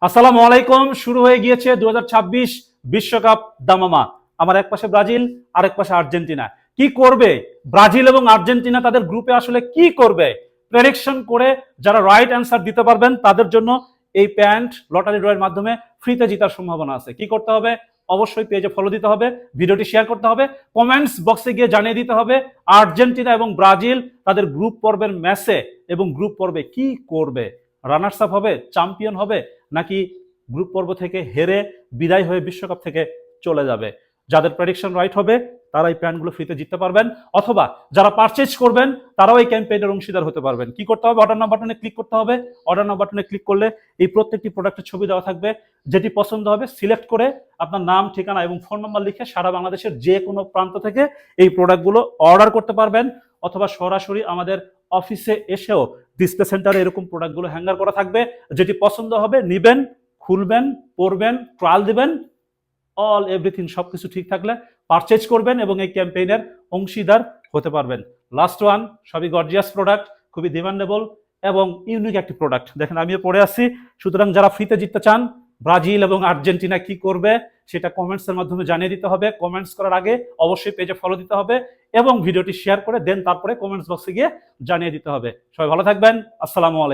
আসসালামু আলাইকুম। শুরু হয়ে গিয়েছে 2026 বিশ্বকাপ দামামা। আমার এক পাশে ব্রাজিল, আরেক পাশে আর্জেন্টিনা। কি করবে ব্রাজিল এবং আর্জেন্টিনা? তাদের গ্রুপে আসলে কি করবে প্রেডিকশন করে যারা রাইট অ্যান্সার দিতে পারবেন তাদের জন্য এই প্যান্ট লটারি ড্রয়ের মাধ্যমে ফ্রিতে জেতার সম্ভাবনা আছে। কি করতে হবে? অবশ্যই পেজে ফলো দিতে হবে, ভিডিওটি শেয়ার করতে হবে, কমেন্টস বক্সে গিয়ে জানিয়ে দিতে হবে আর্জেন্টিনা এবং ব্রাজিল তাদের গ্রুপ পর্বের ম্যাচে এবং গ্রুপ পর্বে কি করবে। রানার্স আপ হবে, চ্যাম্পিয়ন হবে, নাকি গ্রুপ পর্ব থেকে হেরে বিদায় হয়ে বিশ্বকাপ থেকে চলে যাবে। যাদের প্রেডিকশন রাইট হবে তারা এই প্যান্টগুলো ফ্রিতে জিততে পারবেন, অথবা যারা পারচেজ করবেন তারাও এই ক্যাম্পেইনের অংশীদার হতে পারবেন। কি করতে হবে? অর্ডার নাও বাটনে ক্লিক করতে হবে। অর্ডার নাও বাটনে ক্লিক করলে এই প্রত্যেকটি প্রোডাক্টের ছবি দেওয়া থাকবে। যেটি পছন্দ হবে সিলেক্ট করে আপনার নাম, ঠিকানা এবং ফোন নাম্বার লিখে সারা বাংলাদেশের যে কোনো প্রান্ত থেকে এই প্রোডাক্টগুলো অর্ডার করতে পারবেন, অথবা সরাসরি আমাদের অফিসে এসেও ডিসপ্লে সেন্টারে এরকম প্রোডাক্টগুলো হ্যাঙ্গার করা থাকবে। যেটি পছন্দ হবে নিবেন, খুলবেন, পরবেন, ট্রায়াল দিবেন, অল এভরিথিং সবকিছু ঠিক থাকলে পারচেজ করবেন এবং এই ক্যাম্পেইনের অংশীদার হতে পারবেন। লাস্ট ওয়ান, সবই গর্জিয়াস প্রোডাক্ট, খুবই ডিমান্ডেবল এবং ইউনিক একটি প্রোডাক্ট। দেখেন আমিও পরে আসছি। সুতরাং যারা ফ্রিতে জিততে চান, ব্রাজিল এবং আর্জেন্টিনা কি করবে সেটা কমেন্টসের মাধ্যমে জানিয়ে দিতে হবে। কমেন্টস করার আগে অবশ্যই পেজে ফলো দিতে হবে এবং ভিডিওটি শেয়ার করে দেন তারপরে কমেন্টস বক্সে গিয়ে জানিয়ে দিতে হবে। সবাই ভালো থাকবেন। আসসালামু আলাইকুম।